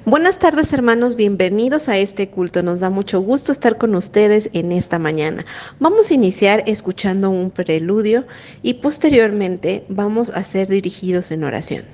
Buenas tardes, hermanos, bienvenidos a este culto. Nos da mucho gusto estar con ustedes en esta mañana. Vamos a iniciar escuchando un preludio y posteriormente vamos a ser dirigidos en oración.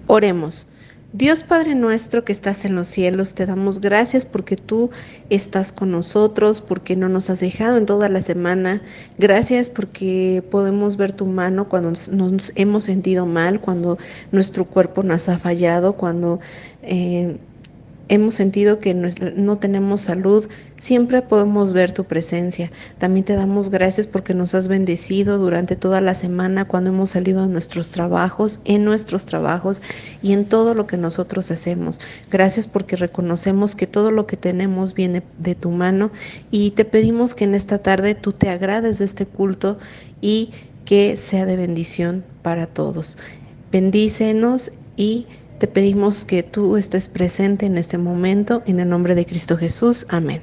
Oremos. Dios Padre nuestro que estás en los cielos, te damos gracias porque tú estás con nosotros, porque no nos has dejado en toda la semana. Gracias porque podemos ver tu mano cuando nos hemos sentido mal, cuando nuestro cuerpo nos ha fallado, cuando hemos sentido que no tenemos salud. Siempre podemos ver tu presencia. También te damos gracias porque nos has bendecido durante toda la semana cuando hemos salido a nuestros trabajos, en nuestros trabajos y en todo lo que nosotros hacemos. Gracias porque reconocemos que todo lo que tenemos viene de tu mano y te pedimos que en esta tarde tú te agrades de este culto y que sea de bendición para todos. Bendícenos y te pedimos que tú estés presente en este momento, en el nombre de Cristo Jesús. Amén.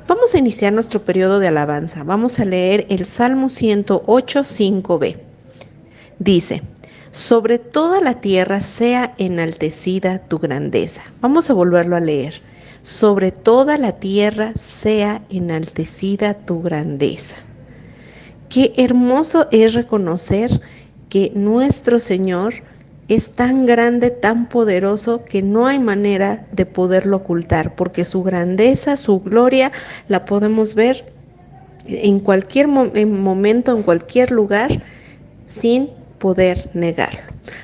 Vamos a iniciar nuestro periodo de alabanza. Vamos a leer el Salmo 108, 5b. Dice: sobre toda la tierra sea enaltecida tu grandeza. Vamos a volverlo a leer. Sobre toda la tierra sea enaltecida tu grandeza. Qué hermoso es reconocer que nuestro Señor es tan grande, tan poderoso, que no hay manera de poderlo ocultar, porque su grandeza, su gloria, la podemos ver en cualquier momento, en cualquier lugar, sin poder negarlo.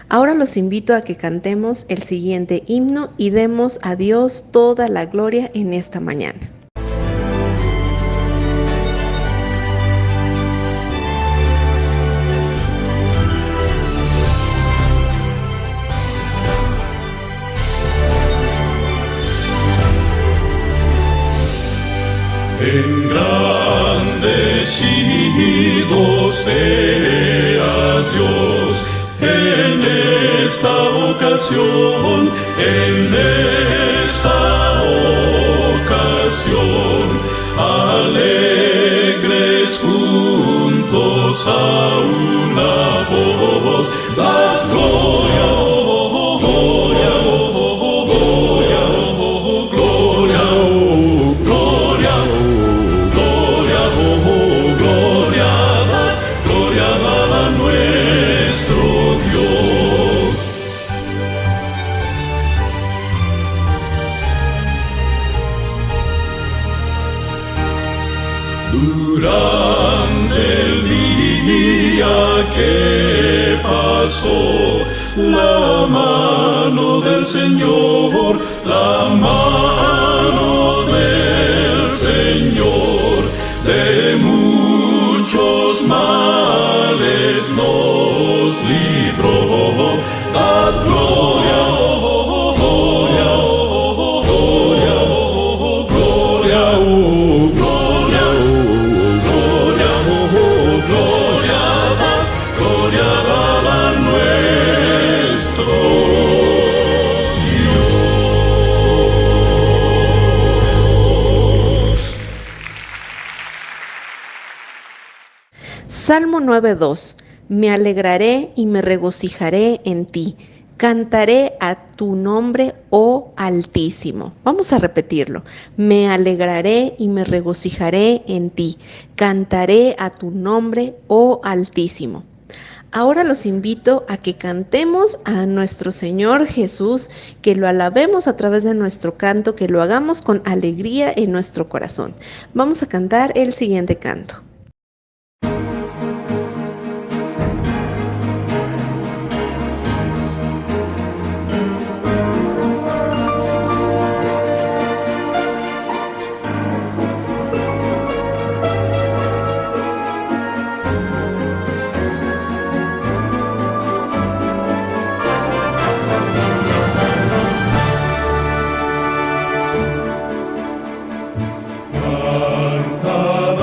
Ahora los invito a que cantemos el siguiente himno y demos a Dios toda la gloria en esta mañana. Engrandecido sea Dios en esta ocasión, alegres juntos a una voz, la gloria, oh, gloria, oh, gloria, oh, gloria, oh, gloria, gloria, oh, gloria a nuestro Dios. Durante el día que pasó, la mano del Señor, la mano del Señor, de muchos males nos libró. Dad gloria, oh, gloria, oh, gloria, oh, gloria, oh, gloria, gloria a nuestro Dios. Salmo 9:2. Me alegraré y me regocijaré en ti. Cantaré a tu nombre, oh Altísimo. Vamos a repetirlo. Me alegraré y me regocijaré en ti. Cantaré a tu nombre, oh Altísimo. Ahora los invito a que cantemos a nuestro Señor Jesús, que lo alabemos a través de nuestro canto, que lo hagamos con alegría en nuestro corazón. Vamos a cantar el siguiente canto. Cantad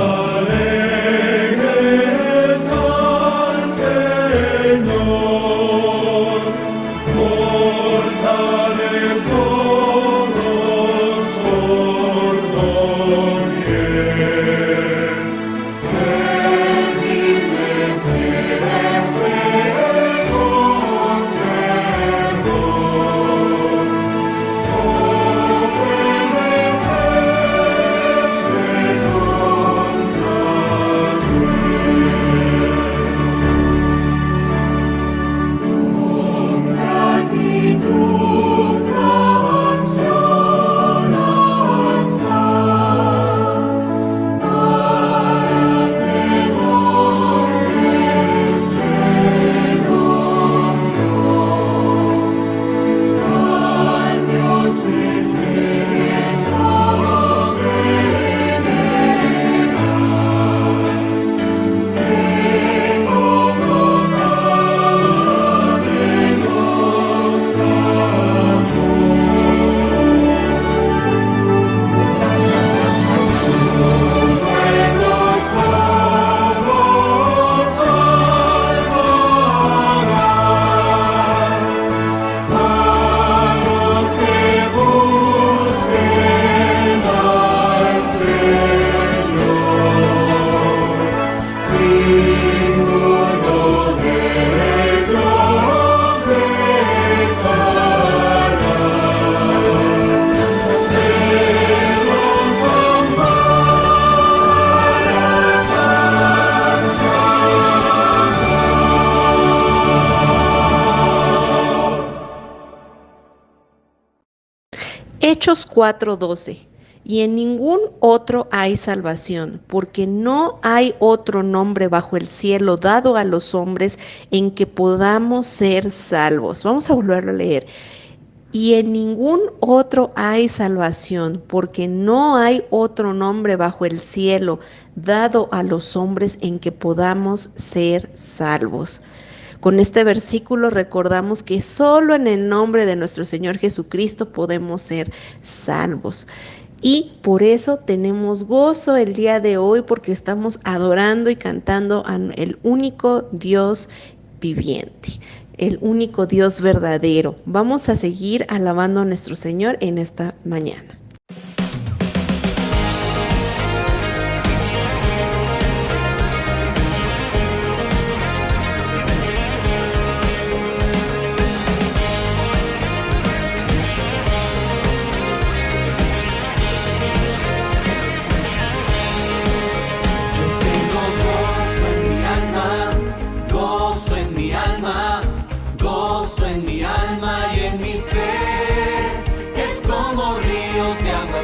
Hechos 4:12. Y en ningún otro hay salvación, porque no hay otro nombre bajo el cielo dado a los hombres en que podamos ser salvos. Vamos a volverlo a leer. Y en ningún otro hay salvación, porque no hay otro nombre bajo el cielo dado a los hombres en que podamos ser salvos. Con este versículo recordamos que solo en el nombre de nuestro Señor Jesucristo podemos ser salvos. Y por eso tenemos gozo el día de hoy, porque estamos adorando y cantando al único Dios viviente, el único Dios verdadero. Vamos a seguir alabando a nuestro Señor en esta mañana.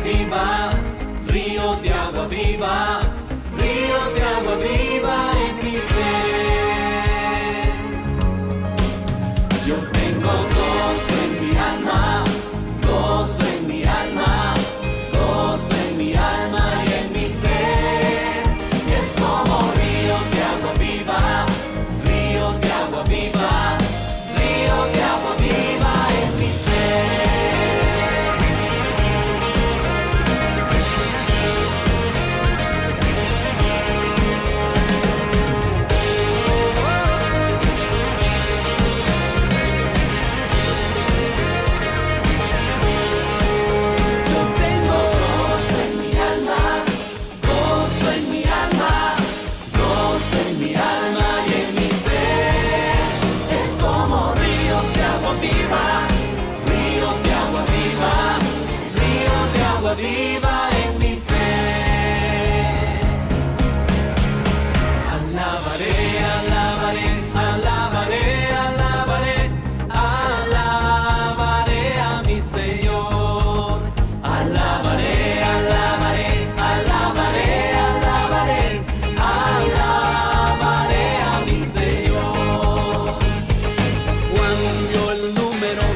Viva, ríos de agua viva, ríos de agua viva en mi ser. Yo tengo gozo en mi alma, gozo en mi alma, gozo en mi alma y en mi ser. Es como ríos de agua viva, ríos de agua viva, ríos de agua viva en mi ser. Viva en mi ser. Alabaré, alabaré, alabaré, alabaré, alabaré a mi Señor. Alabaré, alabaré, alabaré, alabaré, alabaré a mi Señor. Juan dio el número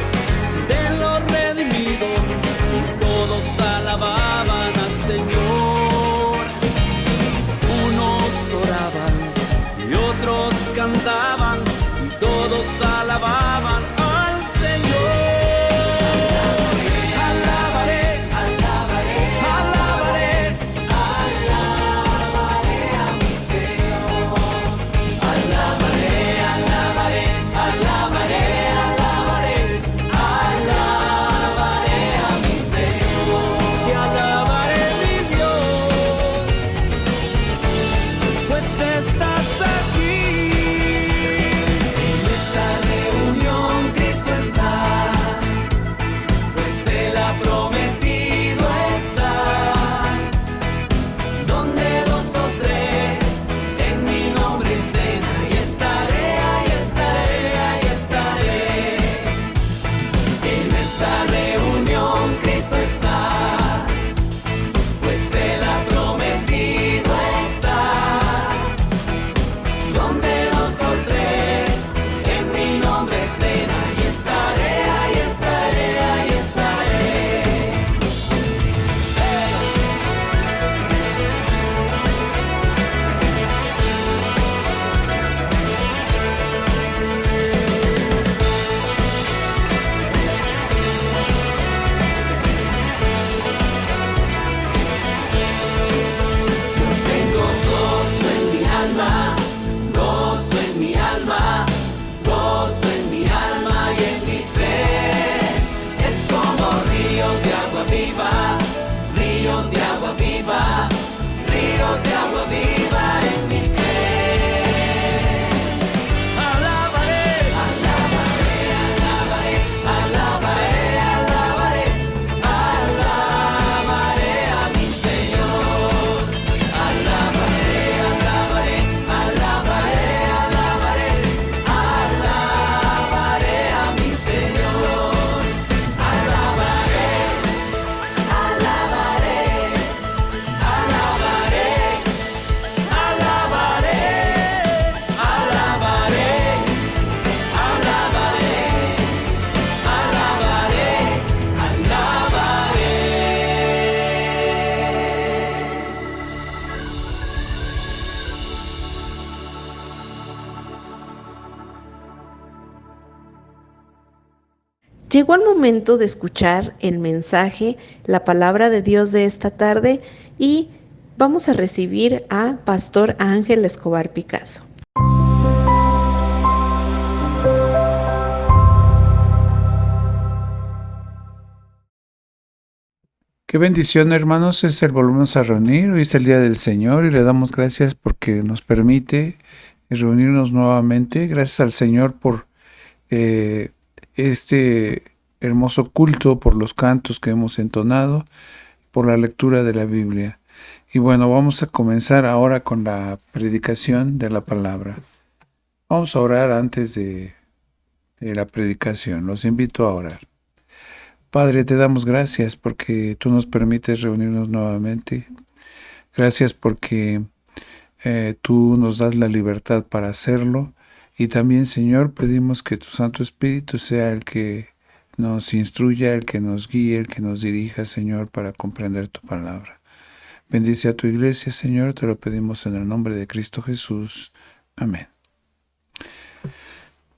de los redimidos y todos alababan al Señor. Unos oraban y otros cantaban y todos alababan al Señor. Alabaré, alabaré, alabaré, alabaré a mi Señor. Alabaré, alabaré, alabaré, alabaré, alabaré a mi Señor. Y alabaré mi Dios, pues estás aquí en esta reunión. Llegó el momento de escuchar el mensaje, la palabra de Dios de esta tarde y vamos a recibir a Pastor Ángel Escobar Picasso. Qué bendición, hermanos, es el volvernos a reunir. Hoy es el Día del Señor y le damos gracias porque nos permite reunirnos nuevamente. Gracias al Señor por este hermoso culto, por los cantos que hemos entonado, por la lectura de la Biblia. Y bueno, vamos a comenzar ahora con la predicación de la palabra. Vamos a orar antes de la predicación. Los invito a orar. Padre, te damos gracias porque tú nos permites reunirnos nuevamente. Gracias porque tú nos das la libertad para hacerlo. Y también, Señor, pedimos que tu Santo Espíritu sea el que nos instruya, el que nos guíe, el que nos dirija, Señor, para comprender tu palabra. Bendice a tu iglesia, Señor, te lo pedimos en el nombre de Cristo Jesús. Amén.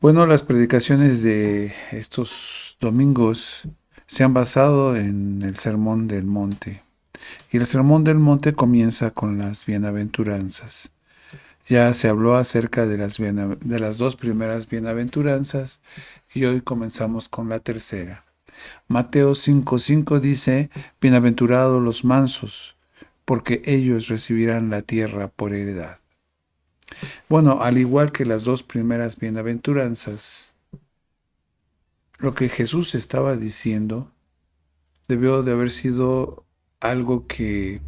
Bueno, las predicaciones de estos domingos se han basado en el Sermón del Monte. Y el Sermón del Monte comienza con las bienaventuranzas. Ya se habló acerca de las dos primeras bienaventuranzas y hoy comenzamos con la tercera. Mateo 5:5 dice: bienaventurados los mansos, porque ellos recibirán la tierra por heredad. Bueno, al igual que las dos primeras bienaventuranzas, lo que Jesús estaba diciendo debió de haber sido algo que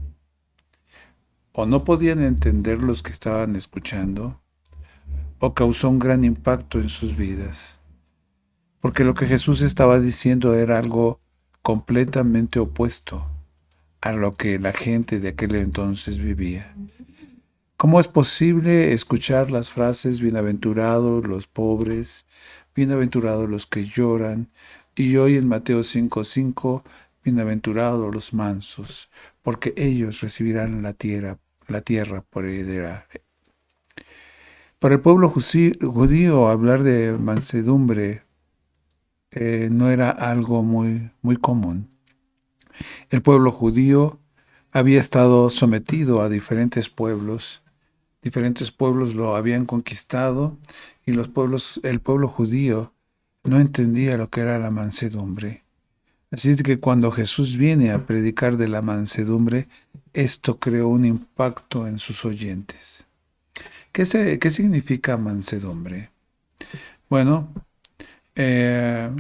o no podían entender los que estaban escuchando, o causó un gran impacto en sus vidas. Porque lo que Jesús estaba diciendo era algo completamente opuesto a lo que la gente de aquel entonces vivía. ¿Cómo es posible escuchar las frases bienaventurados los pobres, bienaventurados los que lloran, y hoy en Mateo 5:5, bienaventurados los mansos, porque ellos recibirán la tierra por heredad? Para el pueblo judío hablar de mansedumbre no era algo muy común. El pueblo judío había estado sometido a diferentes pueblos lo habían conquistado y el pueblo judío no entendía lo que era la mansedumbre. Así que cuando Jesús viene a predicar de la mansedumbre, esto creó un impacto en sus oyentes. ¿Qué significa mansedumbre? Bueno, la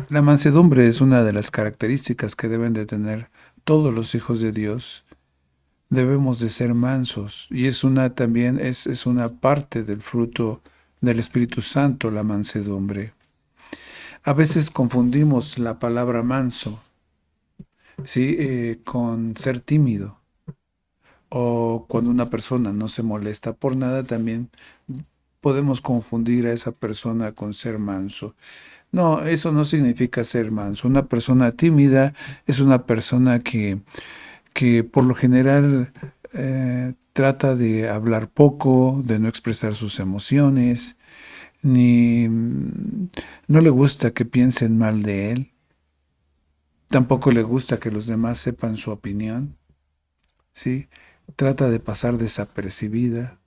mansedumbre es una de las características que deben de tener todos los hijos de Dios. Debemos de ser mansos y es una parte del fruto del Espíritu Santo, la mansedumbre. A veces confundimos la palabra manso, ¿sí? Con ser tímido. O cuando una persona no se molesta por nada, también podemos confundir a esa persona con ser manso. No, eso no significa ser manso. Una persona tímida es una persona que por lo general trata de hablar poco, de no expresar sus emociones, no le gusta que piensen mal de él, tampoco le gusta que los demás sepan su opinión, ¿sí? Trata de pasar desapercibida.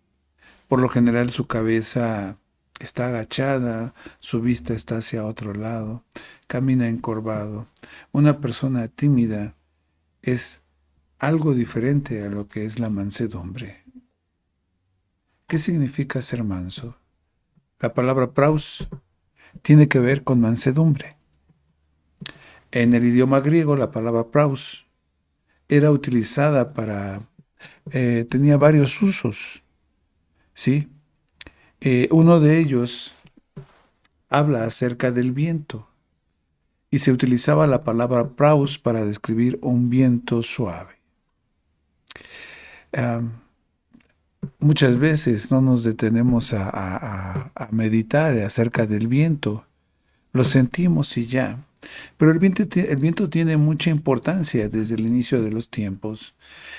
Por lo general su cabeza está agachada, su vista está hacia otro lado, camina encorvado. Una persona tímida es algo diferente a lo que es la mansedumbre. ¿Qué significa ser manso? La palabra praus tiene que ver con mansedumbre. En el idioma griego, la palabra praus era utilizada tenía varios usos, ¿sí? Uno de ellos habla acerca del viento y se utilizaba la palabra praus para describir un viento suave. Muchas veces no nos detenemos a meditar acerca del viento, lo sentimos y ya. Pero el viento tiene mucha importancia desde el inicio de los tiempos.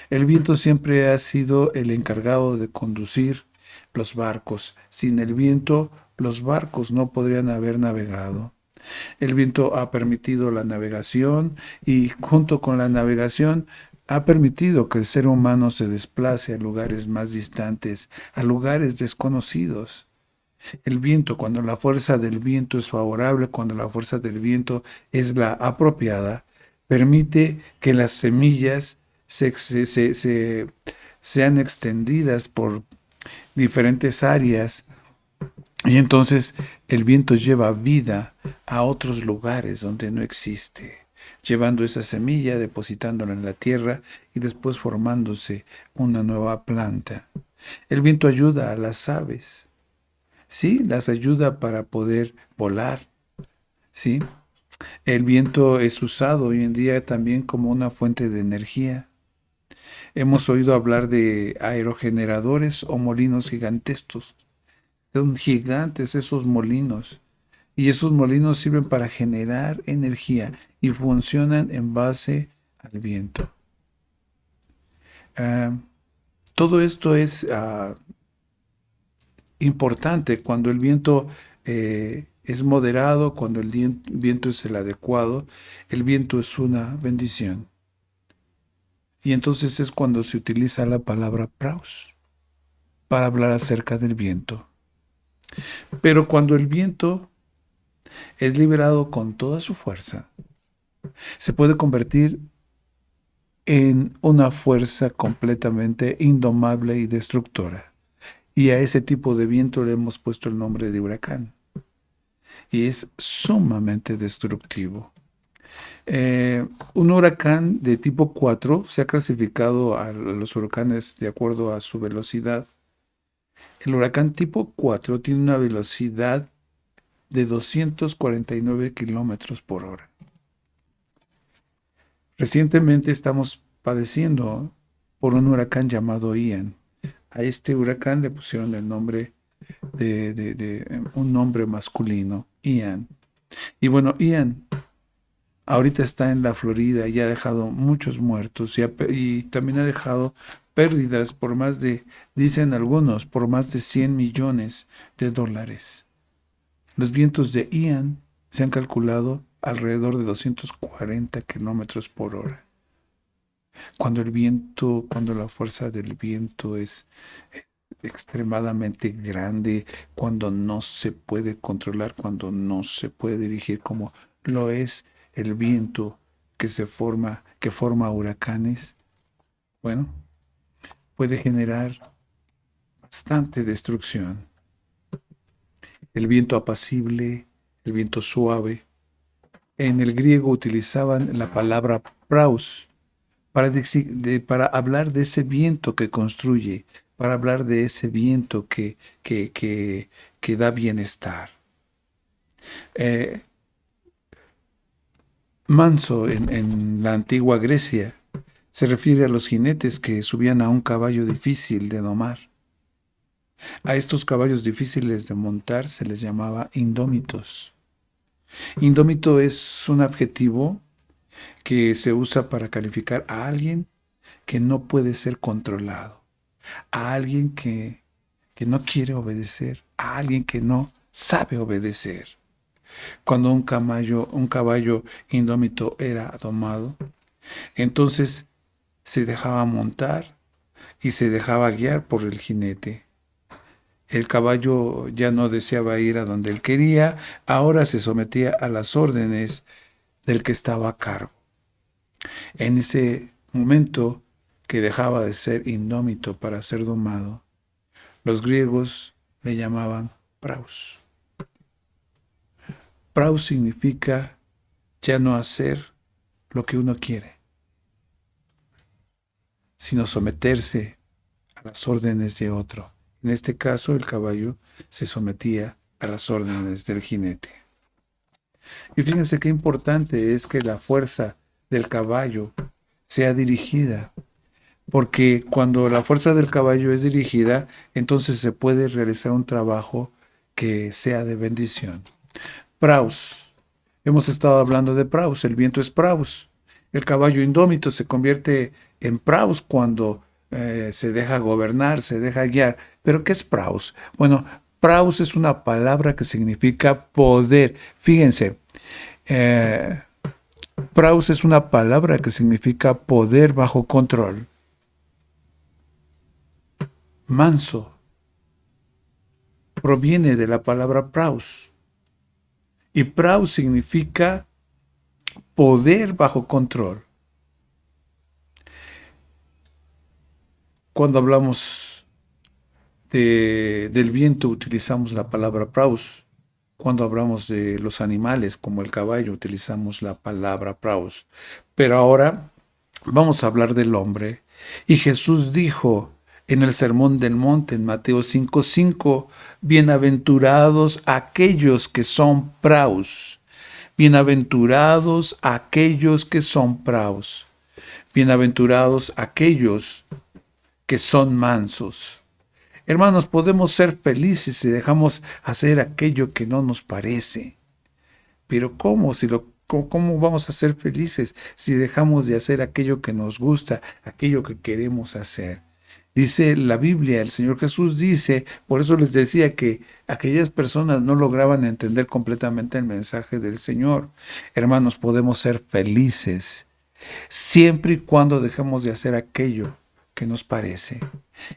El viento siempre ha sido el encargado de conducir los barcos. Sin el viento, los barcos no podrían haber navegado. El viento ha permitido la navegación y junto con la navegación ha permitido que el ser humano se desplace a lugares más distantes, a lugares desconocidos. El viento, cuando la fuerza del viento es favorable, cuando la fuerza del viento es la apropiada, permite que las semillas sean extendidas por diferentes áreas y entonces el viento lleva vida a otros lugares donde no existe, llevando esa semilla, depositándola en la tierra y después formándose una nueva planta. El viento ayuda a las aves. Sí, las ayuda para poder volar, ¿sí? El viento es usado hoy en día también como una fuente de energía. Hemos oído hablar de aerogeneradores o molinos gigantescos. Son gigantes esos molinos. Y esos molinos sirven para generar energía y funcionan en base al viento. Todo esto es importante cuando el viento es moderado, cuando el viento es el adecuado, el viento es una bendición. Y entonces es cuando se utiliza la palabra praus para hablar acerca del viento. Pero cuando el viento es liberado con toda su fuerza, se puede convertir en una fuerza completamente indomable y destructora. Y a ese tipo de viento le hemos puesto el nombre de huracán. Y es sumamente destructivo. Un huracán de tipo 4 se ha clasificado a los huracanes de acuerdo a su velocidad. El huracán tipo 4 tiene una velocidad de 249 kilómetros por hora. Recientemente estamos padeciendo por un huracán llamado Ian. A este huracán le pusieron el nombre de un nombre masculino, Ian. Y bueno, Ian ahorita está en la Florida y ha dejado muchos muertos y también ha dejado pérdidas por más de, dicen algunos, por más de 100 millones de dólares. Los vientos de Ian se han calculado alrededor de 240 kilómetros por hora. Cuando la fuerza del viento es extremadamente grande, cuando no se puede controlar, cuando no se puede dirigir, como lo es el viento que forma huracanes, bueno, puede generar bastante destrucción. El viento apacible, el viento suave. En el griego utilizaban la palabra praus para hablar de ese viento que construye, para hablar de ese viento que da bienestar. Manso en la antigua Grecia se refiere a los jinetes que subían a un caballo difícil de domar. A estos caballos difíciles de montar se les llamaba indómitos. Indómito es un adjetivo que se usa para calificar a alguien que no puede ser controlado, a alguien que no quiere obedecer, a alguien que no sabe obedecer. Cuando un caballo indómito era domado, entonces se dejaba montar y se dejaba guiar por el jinete. El caballo ya no deseaba ir a donde él quería, ahora se sometía a las órdenes del que estaba a cargo. En ese momento que dejaba de ser indómito para ser domado, los griegos le llamaban praus. Praus significa ya no hacer lo que uno quiere, sino someterse a las órdenes de otro. En este caso, el caballo se sometía a las órdenes del jinete. Y fíjense qué importante es que la fuerza del caballo sea dirigida, porque cuando la fuerza del caballo es dirigida, entonces se puede realizar un trabajo que sea de bendición. Praus. Hemos estado hablando de praus. El viento es praus. El caballo indómito se convierte en praus cuando se deja gobernar, se deja guiar. ¿Pero qué es praus? Bueno, Praus es una palabra que significa poder. Fíjense, praus es una palabra que significa poder bajo control. Manso proviene de la palabra praus. Y praus significa poder bajo control. Cuando hablamos del viento utilizamos la palabra praus. Cuando hablamos de los animales como el caballo utilizamos la palabra praus. Pero ahora vamos a hablar del hombre. Y Jesús dijo en el Sermón del Monte en Mateo 5:5, bienaventurados aquellos que son praus. Bienaventurados aquellos que son praus. Bienaventurados aquellos que son mansos. Hermanos, podemos ser felices si dejamos hacer aquello que no nos parece. Pero ¿cómo? ¿Cómo vamos a ser felices si dejamos de hacer aquello que nos gusta, aquello que queremos hacer? Dice la Biblia, el Señor Jesús dice, por eso les decía que aquellas personas no lograban entender completamente el mensaje del Señor. Hermanos, podemos ser felices siempre y cuando dejemos de hacer aquello que nos parece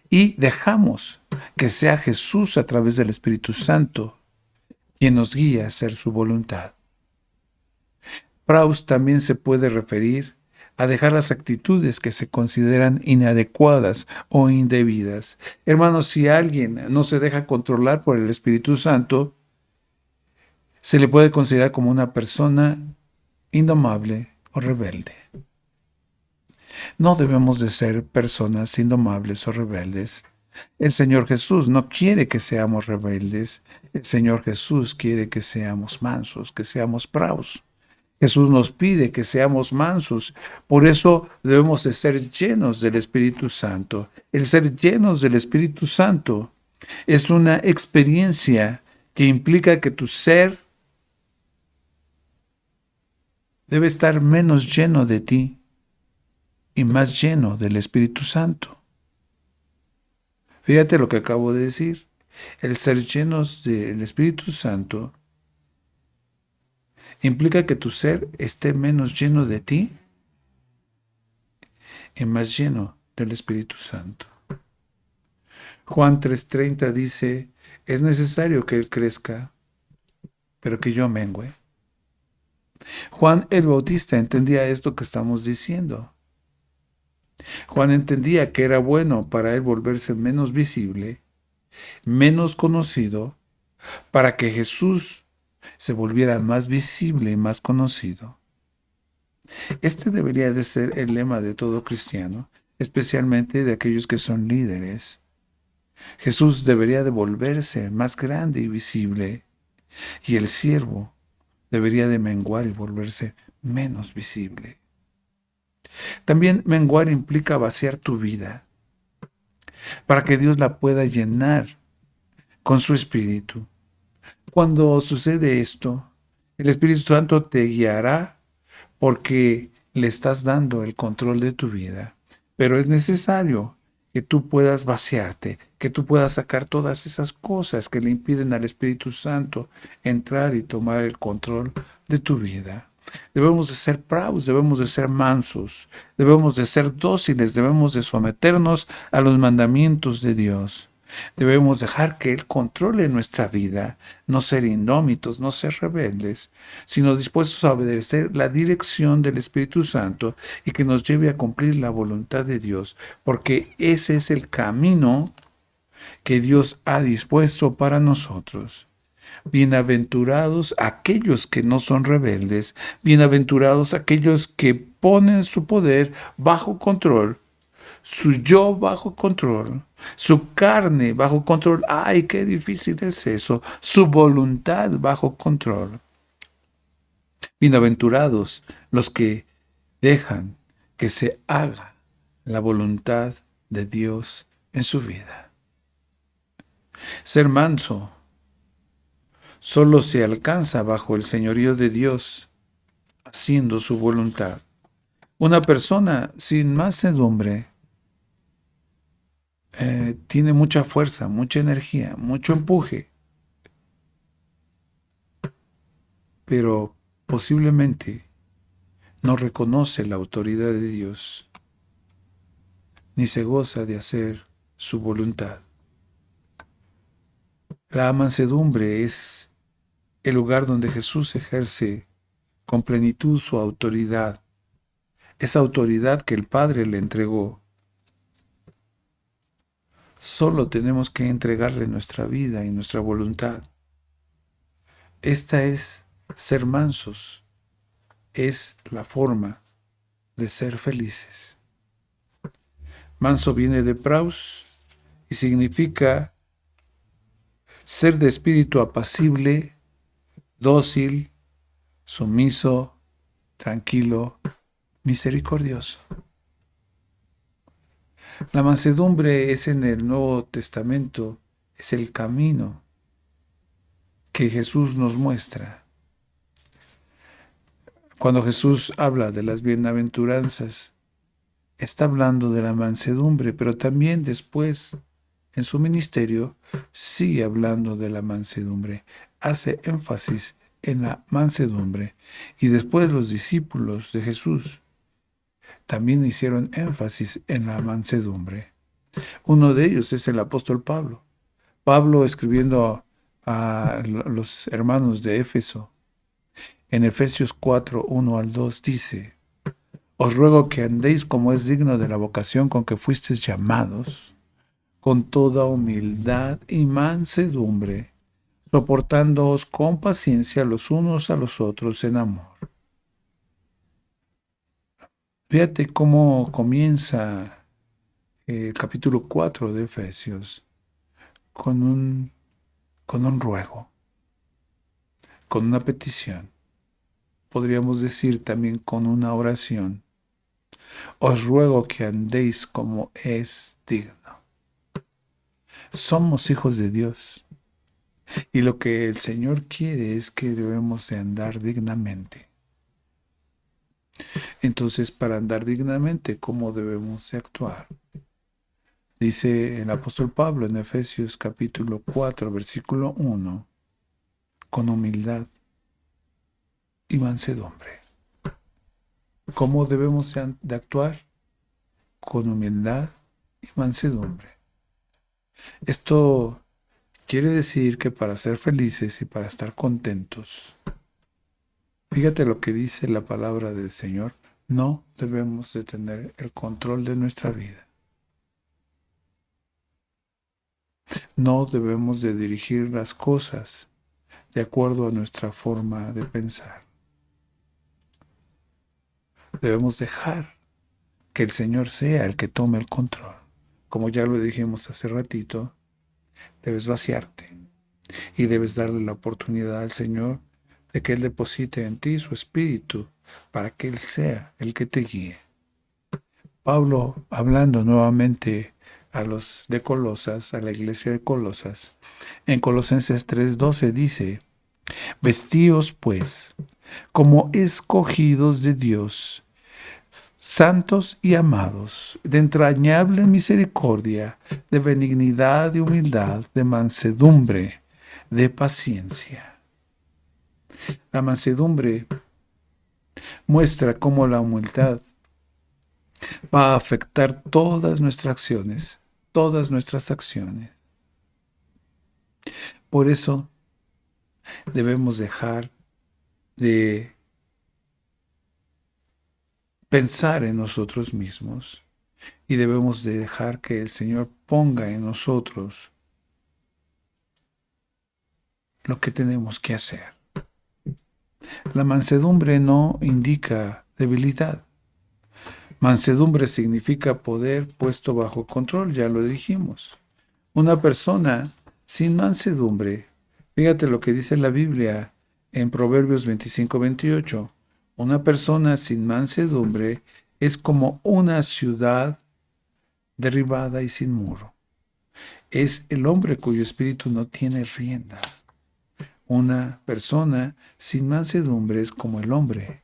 y dejamos que sea Jesús a través del Espíritu Santo quien nos guía a hacer su voluntad. Praus también se puede referir a dejar las actitudes que se consideran inadecuadas o indebidas. Hermanos, si alguien no se deja controlar por el Espíritu Santo, se le puede considerar como una persona indomable o rebelde. No debemos de ser personas indomables o rebeldes. El Señor Jesús no quiere que seamos rebeldes. El Señor Jesús quiere que seamos mansos, que seamos praus. Jesús nos pide que seamos mansos. Por eso debemos de ser llenos del Espíritu Santo. El ser llenos del Espíritu Santo es una experiencia que implica que tu ser debe estar menos lleno de ti y más lleno del Espíritu Santo. Fíjate lo que acabo de decir. El ser llenos del Espíritu Santo implica que tu ser esté menos lleno de ti y más lleno del Espíritu Santo. Juan 3:30 dice, es necesario que Él crezca, pero que yo mengüe. Juan el Bautista entendía esto que estamos diciendo. Juan entendía que era bueno para él volverse menos visible, menos conocido, para que Jesús se volviera más visible y más conocido. Este debería de ser el lema de todo cristiano, especialmente de aquellos que son líderes. Jesús debería de volverse más grande y visible, y el siervo debería de menguar y volverse menos visible. También menguar implica vaciar tu vida para que Dios la pueda llenar con su Espíritu. Cuando sucede esto, el Espíritu Santo te guiará porque le estás dando el control de tu vida. Pero es necesario que tú puedas vaciarte, que tú puedas sacar todas esas cosas que le impiden al Espíritu Santo entrar y tomar el control de tu vida. Debemos de ser praus, debemos de ser mansos, debemos de ser dóciles, debemos de someternos a los mandamientos de Dios. Debemos dejar que Él controle nuestra vida, no ser indómitos, no ser rebeldes, sino dispuestos a obedecer la dirección del Espíritu Santo y que nos lleve a cumplir la voluntad de Dios, porque ese es el camino que Dios ha dispuesto para nosotros. Bienaventurados aquellos que no son rebeldes, bienaventurados aquellos que ponen su poder bajo control, su yo bajo control, su carne bajo control. ¡Ay, qué difícil es eso! Su voluntad bajo control. Bienaventurados los que dejan que se haga la voluntad de Dios en su vida. Ser manso solo se alcanza bajo el señorío de Dios, haciendo su voluntad. Una persona sin mansedumbre tiene mucha fuerza, mucha energía, mucho empuje, pero posiblemente no reconoce la autoridad de Dios, ni se goza de hacer su voluntad. La mansedumbre es el lugar donde Jesús ejerce con plenitud su autoridad, esa autoridad que el Padre le entregó. Solo tenemos que entregarle nuestra vida y nuestra voluntad. Esta es ser mansos, es la forma de ser felices. Manso viene de praus y significa ser de espíritu apacible, dócil, sumiso, tranquilo, misericordioso. La mansedumbre es en el Nuevo Testamento, es el camino que Jesús nos muestra. Cuando Jesús habla de las bienaventuranzas, está hablando de la mansedumbre, pero también después, en su ministerio, sigue hablando de la mansedumbre. Hace énfasis en la mansedumbre. Y después los discípulos de Jesús también hicieron énfasis en la mansedumbre. Uno de ellos es el apóstol Pablo. Pablo escribiendo a los hermanos de Éfeso, en Efesios 4, 1 al 2, dice: os ruego que andéis como es digno de la vocación con que fuisteis llamados, con toda humildad y mansedumbre, soportándoos con paciencia los unos a los otros en amor. Fíjate cómo comienza el capítulo 4 de Efesios con un ruego, con una petición. Podríamos decir también con una oración. Os ruego que andéis como es digno. Somos hijos de Dios y lo que el Señor quiere es que debemos de andar dignamente. Entonces, para andar dignamente, ¿cómo debemos de actuar? Dice el apóstol Pablo en Efesios capítulo 4, versículo 1, con humildad y mansedumbre. ¿Cómo debemos de actuar? Con humildad y mansedumbre. Esto quiere decir que para ser felices y para estar contentos, fíjate lo que dice la palabra del Señor, no debemos de tener el control de nuestra vida. No debemos de dirigir las cosas de acuerdo a nuestra forma de pensar. Debemos dejar que el Señor sea el que tome el control. Como ya lo dijimos hace ratito, debes vaciarte y debes darle la oportunidad al Señor de que Él deposite en ti su espíritu para que Él sea el que te guíe. Pablo, hablando nuevamente a los de Colosas, a la iglesia de Colosas, en Colosenses 3:12 dice: vestíos pues como escogidos de Dios, santos y amados, de entrañable misericordia, de benignidad, de humildad, de mansedumbre, de paciencia. La mansedumbre muestra cómo la humildad va a afectar todas nuestras acciones, todas nuestras acciones. Por eso debemos dejar de pensar en nosotros mismos y debemos de dejar que el Señor ponga en nosotros lo que tenemos que hacer. La mansedumbre no indica debilidad. Mansedumbre significa poder puesto bajo control, ya lo dijimos. Una persona sin mansedumbre, fíjate lo que dice la Biblia en Proverbios 25-28. Una persona sin mansedumbre es como una ciudad derribada y sin muro. Es el hombre cuyo espíritu no tiene rienda. Una persona sin mansedumbre es como el hombre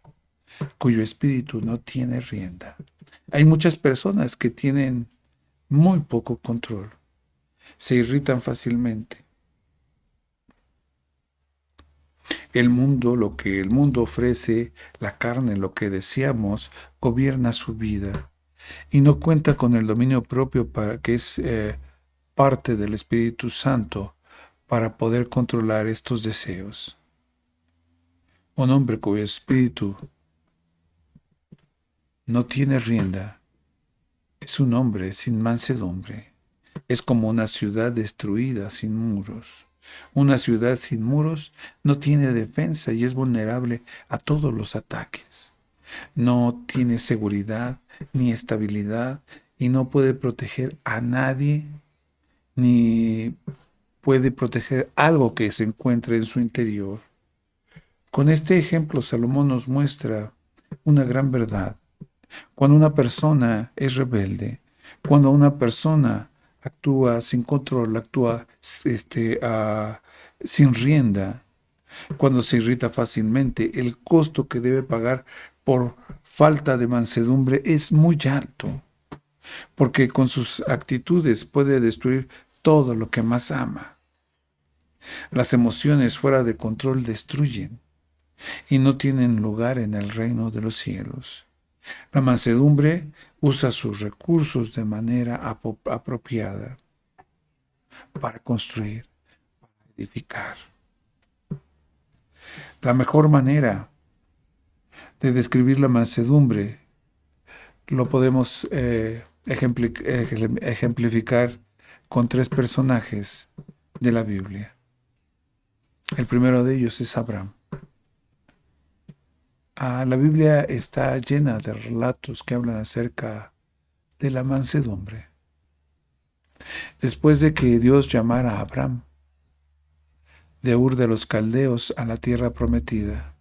cuyo espíritu no tiene rienda. Hay muchas personas que tienen muy poco control. Se irritan fácilmente. El mundo, lo que el mundo ofrece, la carne, lo que deseamos, gobierna su vida y no cuenta con el dominio propio para que es parte del Espíritu Santo para poder controlar estos deseos. Un hombre cuyo espíritu no tiene rienda es un hombre sin mansedumbre. Es como una ciudad destruida sin muros. Una ciudad sin muros no tiene defensa y es vulnerable a todos los ataques. No tiene seguridad ni estabilidad y no puede proteger a nadie ni puede proteger algo que se encuentre en su interior. Con este ejemplo, Salomón nos muestra una gran verdad. Cuando una persona es rebelde, cuando una persona actúa sin control, actúa sin rienda, cuando se irrita fácilmente, el costo que debe pagar por falta de mansedumbre es muy alto, porque con sus actitudes puede destruir todo lo que más ama. Las emociones fuera de control destruyen y no tienen lugar en el reino de los cielos. La mansedumbre usa sus recursos de manera apropiada para construir, para edificar. La mejor manera de describir la mansedumbre lo podemos ejemplificar con 3 personajes de la Biblia. El primero de ellos es Abraham. La Biblia está llena de relatos que hablan acerca de la mansedumbre. Después de que Dios llamara a Abraham de Ur de los Caldeos a la tierra prometida,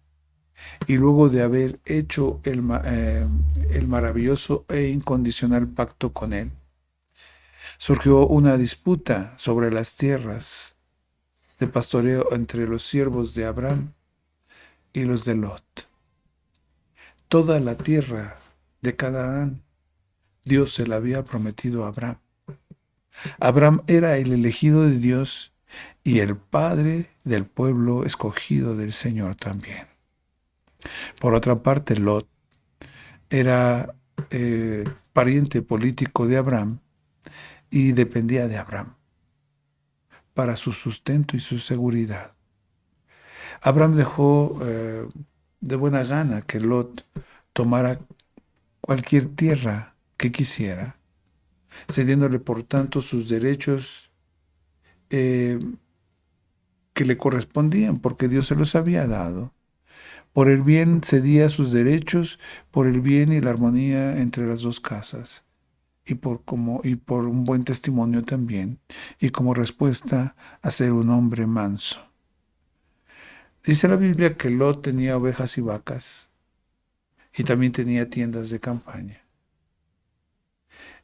y luego de haber hecho el maravilloso e incondicional pacto con él, surgió una disputa sobre las tierras de pastoreo entre los siervos de Abraham y los de Lot. Toda la tierra de Canaán, Dios se la había prometido a Abraham. Abraham era el elegido de Dios y el padre del pueblo escogido del Señor también. Por otra parte, Lot era pariente político de Abraham y dependía de Abraham para su sustento y su seguridad. Abraham dejó de buena gana que Lot tomara cualquier tierra que quisiera, cediéndole por tanto sus derechos que le correspondían, porque Dios se los había dado. Por el bien cedía sus derechos, por el bien y la armonía entre las dos casas, y por un buen testimonio también, y como respuesta a ser un hombre manso. Dice la Biblia que Lot tenía ovejas y vacas, y también tenía tiendas de campaña.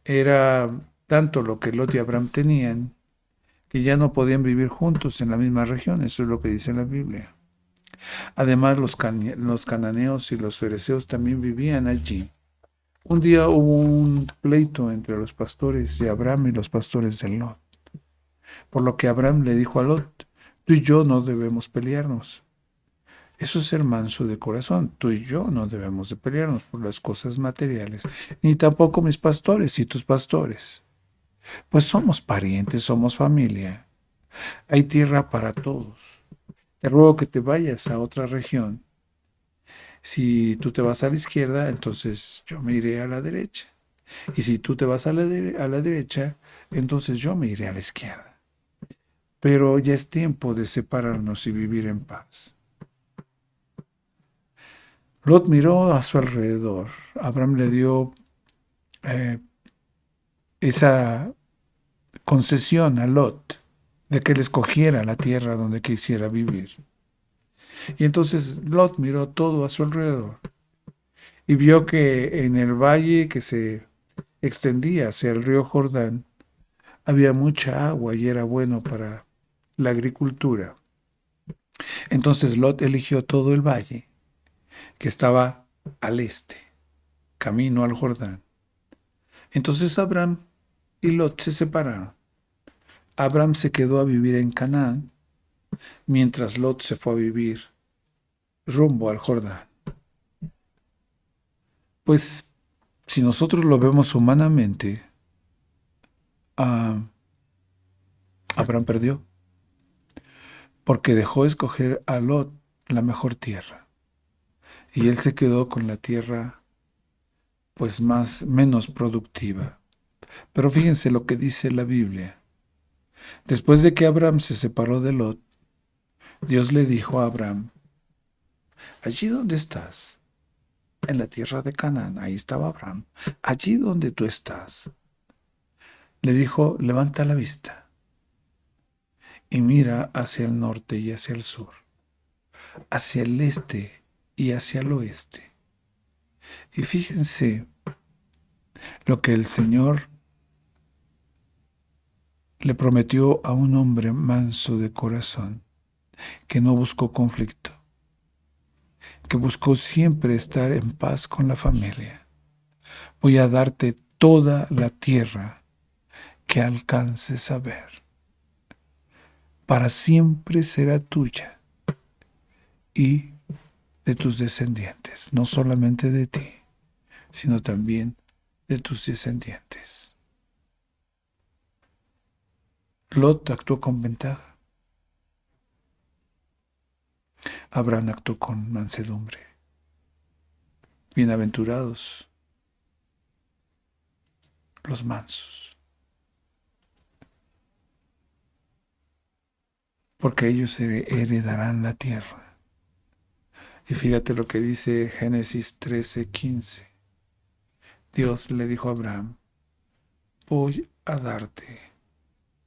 Era tanto lo que Lot y Abraham tenían, que ya no podían vivir juntos en la misma región. Eso es lo que dice la Biblia. Además, los cananeos y los fereceos también vivían allí. Un día hubo un pleito entre los pastores de Abraham y los pastores de Lot, por lo que Abraham le dijo a Lot: tú y yo no debemos pelearnos. Eso es ser manso de corazón. Tú y yo no debemos de pelearnos por las cosas materiales, ni tampoco mis pastores y tus pastores. Pues somos parientes, somos familia. Hay tierra para todos. Te ruego que te vayas a otra región. Si tú te vas a la izquierda, entonces yo me iré a la derecha. Y si tú te vas a la derecha, entonces yo me iré a la izquierda. Pero ya es tiempo de separarnos y vivir en paz. Lot miró a su alrededor. Abraham le dio esa concesión a Lot de que él escogiera la tierra donde quisiera vivir. Y entonces Lot miró todo a su alrededor y vio que en el valle que se extendía hacia el río Jordán había mucha agua y era bueno para la agricultura. Entonces Lot eligió todo el valle que estaba al este, camino al Jordán. Entonces Abraham y Lot se separaron. Abraham se quedó a vivir en Canaán, mientras Lot se fue a vivir rumbo al Jordán. Pues si nosotros lo vemos humanamente, Abraham perdió, porque dejó escoger a Lot la mejor tierra, y él se quedó con la tierra pues menos productiva. Pero fíjense lo que dice la Biblia. Después de que Abraham se separó de Lot, Dios le dijo a Abraham: allí donde estás, en la tierra de Canaán, ahí estaba Abraham, allí donde tú estás, le dijo: levanta la vista y mira hacia el norte y hacia el sur, hacia el este y hacia el oeste. Y fíjense lo que el Señor le prometió a un hombre manso de corazón, que no buscó conflicto, que buscó siempre estar en paz con la familia. Voy a darte toda la tierra que alcances a ver. Para siempre será tuya y de tus descendientes, no solamente de ti, sino también de tus descendientes. Lot actuó con ventaja. Abraham actuó con mansedumbre. Bienaventurados los mansos, porque ellos heredarán la tierra. Y fíjate lo que dice Génesis 13:15. Dios le dijo a Abraham: voy a darte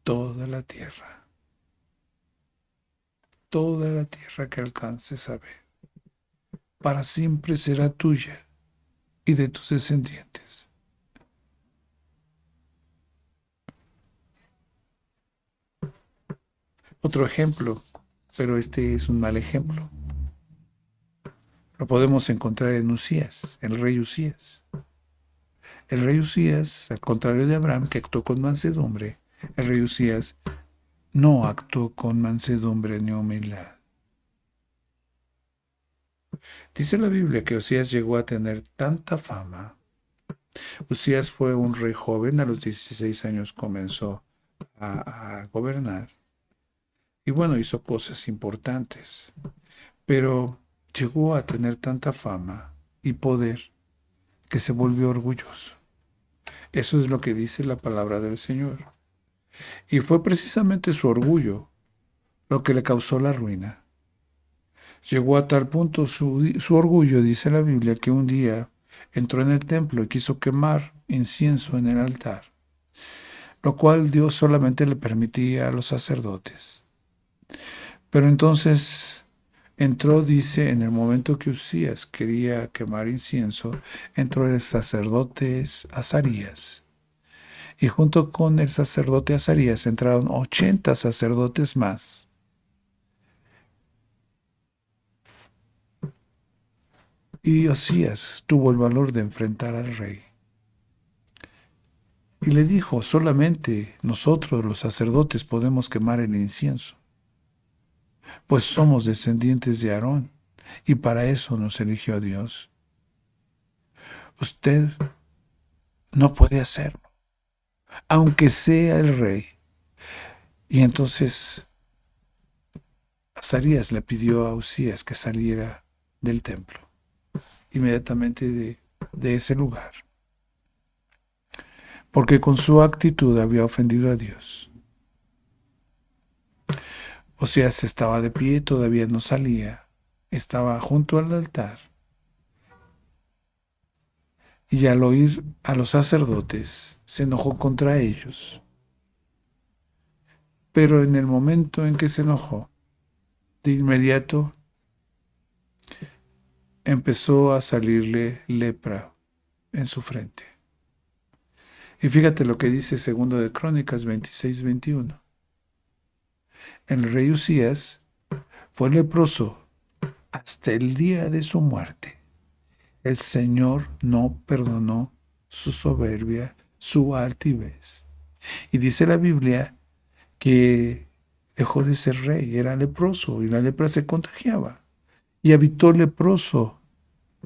toda la tierra que alcances a ver. Para siempre será tuya y de tus descendientes. Otro ejemplo, pero este es un mal ejemplo. Lo podemos encontrar en Usías, el rey Usías. El rey Usías, al contrario de Abraham, que actuó con mansedumbre, el rey Usías no actuó con mansedumbre ni humildad. Dice la Biblia que Usías llegó a tener tanta fama. Usías fue un rey joven, a los 16 años comenzó a gobernar. Y bueno, hizo cosas importantes, pero llegó a tener tanta fama y poder que se volvió orgulloso. Eso es lo que dice la palabra del Señor. Y fue precisamente su orgullo lo que le causó la ruina. Llegó a tal punto su orgullo, dice la Biblia, que un día entró en el templo y quiso quemar incienso en el altar, lo cual Dios solamente le permitía a los sacerdotes. Pero entonces entró, dice, en el momento que Usías quería quemar incienso, entró el sacerdote Azarías. Y junto con el sacerdote Azarías entraron 80 sacerdotes más. Y Usías tuvo el valor de enfrentar al rey. Y le dijo: solamente nosotros los sacerdotes podemos quemar el incienso, pues somos descendientes de Aarón, y para eso nos eligió a Dios. Usted no puede hacerlo, aunque sea el rey. Y entonces Azarías le pidió a Usías que saliera del templo, inmediatamente de ese lugar, porque con su actitud había ofendido a Dios. Usías estaba de pie, todavía no salía, estaba junto al altar. Y al oír a los sacerdotes, se enojó contra ellos. Pero en el momento en que se enojó, de inmediato empezó a salirle lepra en su frente. Y fíjate lo que dice 2 de Crónicas 26:21. El rey Usías fue leproso hasta el día de su muerte. El Señor no perdonó su soberbia, su altivez. Y dice la Biblia que dejó de ser rey, era leproso y la lepra se contagiaba. y habitó leproso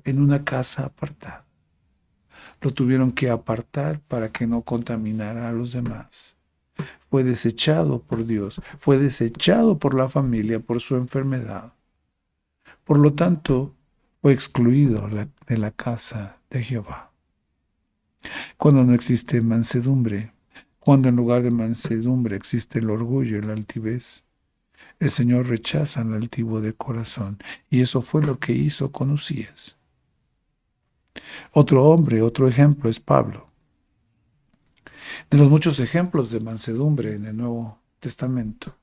en una casa apartada. Lo tuvieron que apartar para que no contaminara a los demás. Fue desechado por Dios, fue desechado por la familia por su enfermedad. Por lo tanto, fue excluido de la casa de Jehová. Cuando no existe mansedumbre, cuando en lugar de mansedumbre existe el orgullo y la altivez, el Señor rechaza al altivo de corazón, y eso fue lo que hizo con Usías. Otro hombre, otro ejemplo es Pablo. De los muchos ejemplos de mansedumbre en el Nuevo Testamento,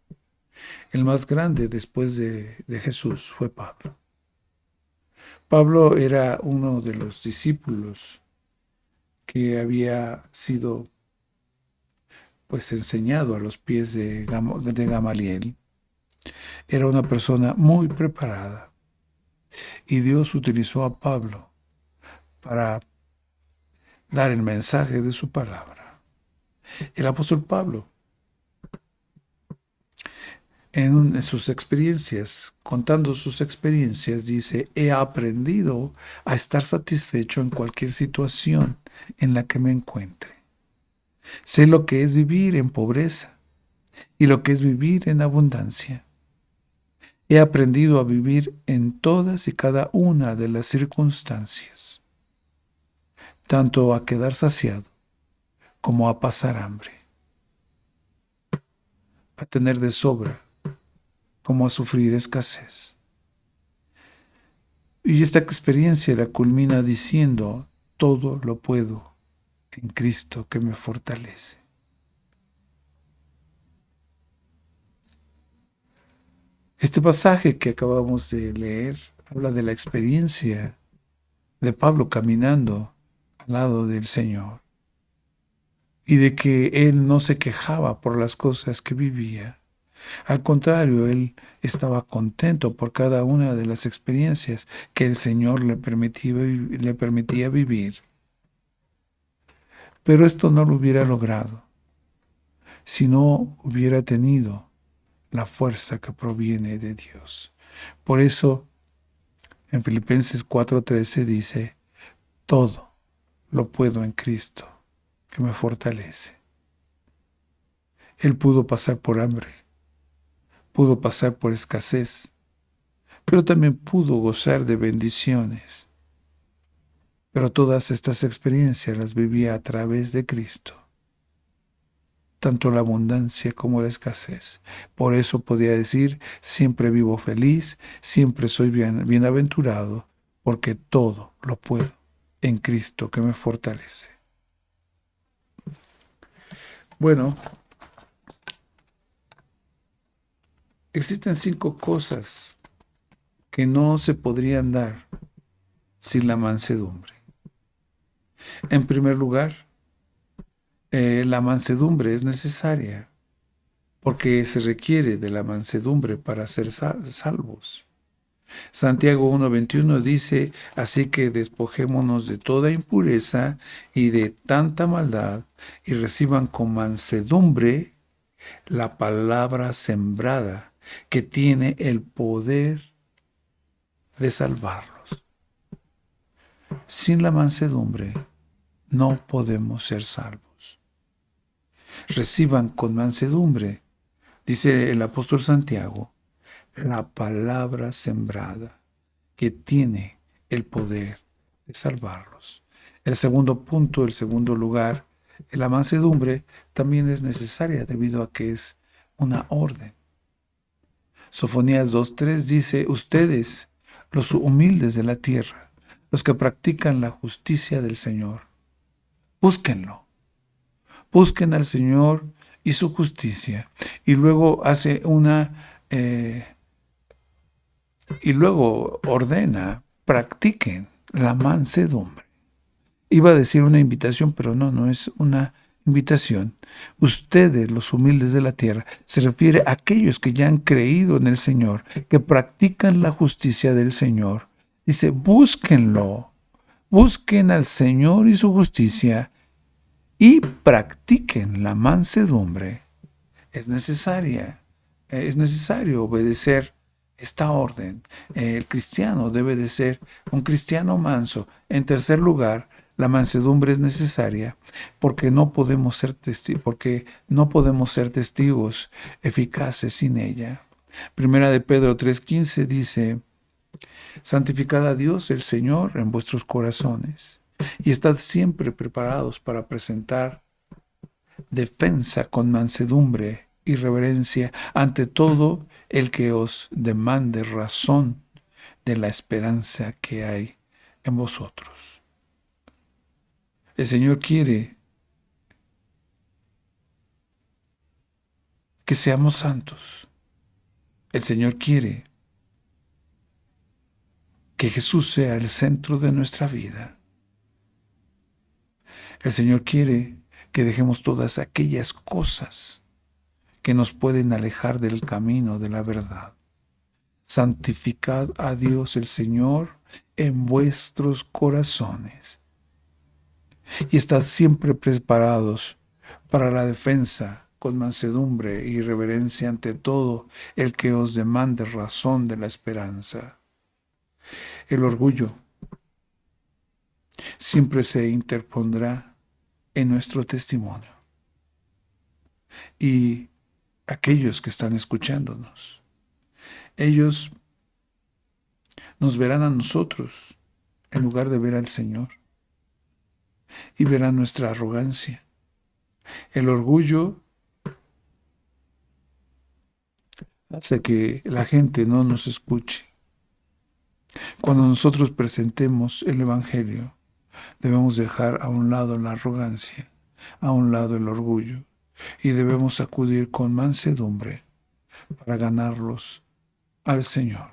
el más grande después de Jesús fue Pablo. Pablo era uno de los discípulos que había sido pues enseñado a los pies de Gamaliel. Era una persona muy preparada y Dios utilizó a Pablo para dar el mensaje de su palabra. El apóstol Pablo, en sus experiencias, contando sus experiencias, dice: he aprendido a estar satisfecho en cualquier situación en la que me encuentre. Sé lo que es vivir en pobreza y lo que es vivir en abundancia. He aprendido a vivir en todas y cada una de las circunstancias, tanto a quedar saciado como a pasar hambre, a tener de sobra como a sufrir escasez. Y esta experiencia la culmina diciendo: todo lo puedo en Cristo que me fortalece. Este pasaje que acabamos de leer habla de la experiencia de Pablo caminando al lado del Señor y de que él no se quejaba por las cosas que vivía. Al contrario, él estaba contento por cada una de las experiencias que el Señor le permitía vivir. Pero esto no lo hubiera logrado si no hubiera tenido la fuerza que proviene de Dios. Por eso, en Filipenses 4:13 dice: todo lo puedo en Cristo que me fortalece. Él pudo pasar por hambre, pudo pasar por escasez, pero también pudo gozar de bendiciones. Pero todas estas experiencias las vivía a través de Cristo, tanto la abundancia como la escasez. Por eso podía decir: siempre vivo feliz, siempre soy bienaventurado, porque todo lo puedo en Cristo que me fortalece. Bueno, existen 5 cosas que no se podrían dar sin la mansedumbre. En primer lugar, la mansedumbre es necesaria porque se requiere de la mansedumbre para ser salvos. Santiago 1:21 dice: así que despojémonos de toda impureza y de tanta maldad y reciban con mansedumbre la palabra sembrada, que tiene el poder de salvarlos. Sin la mansedumbre no podemos ser salvos. Reciban con mansedumbre, dice el apóstol Santiago, la palabra sembrada, que tiene el poder de salvarlos. El segundo punto, el segundo lugar, la mansedumbre también es necesaria debido a que es una orden. Sofonías 2:3 dice: ustedes, los humildes de la tierra, los que practican la justicia del Señor, búsquenlo. Busquen al Señor y su justicia. Y luego hace y luego ordena: practiquen la mansedumbre. Iba a decir una invitación, pero no es una invitación. Ustedes, los humildes de la tierra, se refiere a aquellos que ya han creído en el Señor, que practican la justicia del Señor. Dice: búsquenlo, busquen al Señor y su justicia y practiquen la mansedumbre. Es necesario obedecer esta orden. El cristiano debe de ser un cristiano manso. En tercer lugar, la mansedumbre es necesaria porque no podemos ser testigos eficaces sin ella. Primera de Pedro 3:15 dice: santificad a Dios el Señor en vuestros corazones y estad siempre preparados para presentar defensa con mansedumbre y reverencia ante todo el que os demande razón de la esperanza que hay en vosotros. El Señor quiere que seamos santos. El Señor quiere que Jesús sea el centro de nuestra vida. El Señor quiere que dejemos todas aquellas cosas que nos pueden alejar del camino de la verdad. Santificad a Dios el Señor en vuestros corazones y estad siempre preparados para la defensa con mansedumbre y reverencia ante todo el que os demande razón de la esperanza. El orgullo siempre se interpondrá en nuestro testimonio. Y aquellos que están escuchándonos, ellos nos verán a nosotros en lugar de ver al Señor y verán nuestra arrogancia. El orgullo hace que la gente no nos escuche. Cuando nosotros presentemos el Evangelio, debemos dejar a un lado la arrogancia, a un lado el orgullo, y debemos acudir con mansedumbre para ganarlos al Señor.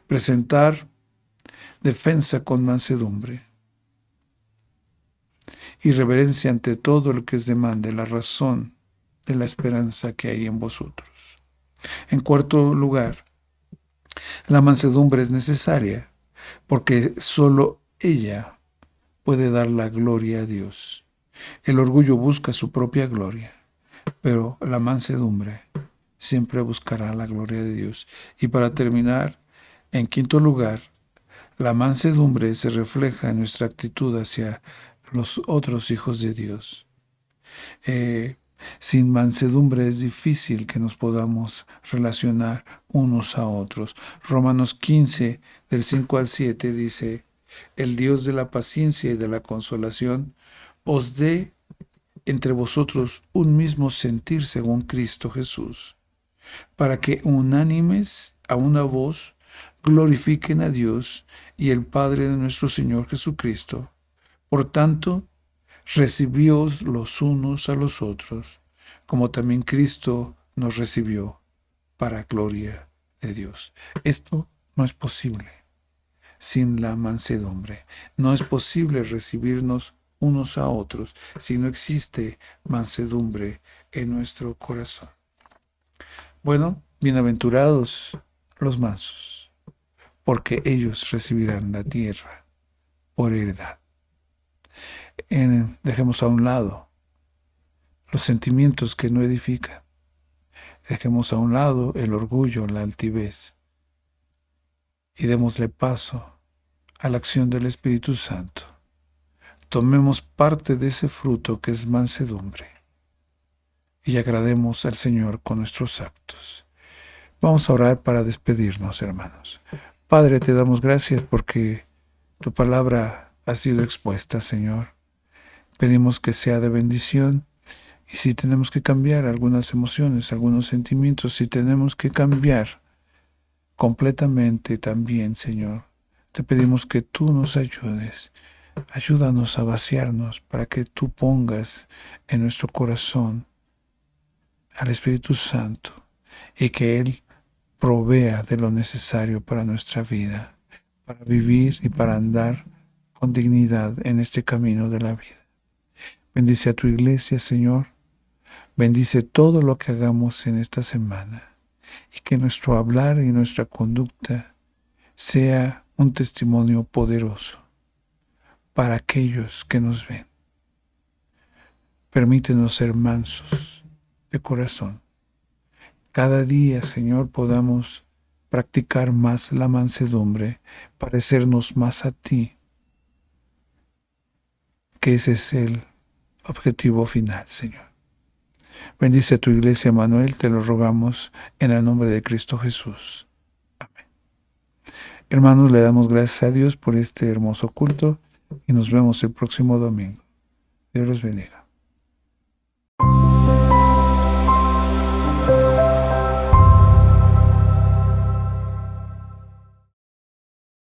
Presentar defensa con mansedumbre y reverencia ante todo el que os demande la razón de la esperanza que hay en vosotros. En cuarto lugar, la mansedumbre es necesaria porque solo ella puede dar la gloria a Dios. El orgullo busca su propia gloria, pero la mansedumbre siempre buscará la gloria de Dios. Y para terminar, en quinto lugar, la mansedumbre se refleja en nuestra actitud hacia los otros hijos de Dios. Sin mansedumbre es difícil que nos podamos relacionar unos a otros. Romanos 15, del 5 al 7 dice: el Dios de la paciencia y de la consolación os dé entre vosotros un mismo sentir según Cristo Jesús, para que unánimes a una voz glorifiquen a Dios y el Padre de nuestro Señor Jesucristo. Por tanto, recibíos los unos a los otros, como también Cristo nos recibió, para gloria de Dios. Esto no es posible sin la mansedumbre. No es posible recibirnos unos a otros si no existe mansedumbre en nuestro corazón. Bueno, bienaventurados los mansos, porque ellos recibirán la tierra por heredad. Dejemos a un lado los sentimientos que no edifican. Dejemos a un lado el orgullo, la altivez, y démosle paso a la acción del Espíritu Santo. Tomemos parte de ese fruto que es mansedumbre y agrademos al Señor con nuestros actos. Vamos a orar para despedirnos, hermanos. Padre, te damos gracias porque tu palabra ha sido expuesta, Señor. Pedimos que sea de bendición, y si tenemos que cambiar algunas emociones, algunos sentimientos, si tenemos que cambiar completamente también, Señor, te pedimos que tú nos ayudes. Ayúdanos a vaciarnos para que tú pongas en nuestro corazón al Espíritu Santo y que Él provea de lo necesario para nuestra vida, para vivir y para andar con dignidad en este camino de la vida. Bendice a tu iglesia, Señor. Bendice todo lo que hagamos en esta semana y que nuestro hablar y nuestra conducta sea un testimonio poderoso para aquellos que nos ven. Permítenos ser mansos de corazón. Cada día, Señor, podamos practicar más la mansedumbre, parecernos más a ti, que ese es el objetivo final, Señor. Bendice a tu iglesia, Manuel, te lo rogamos en el nombre de Cristo Jesús. Amén. Hermanos, le damos gracias a Dios por este hermoso culto y nos vemos el próximo domingo. Dios los bendiga.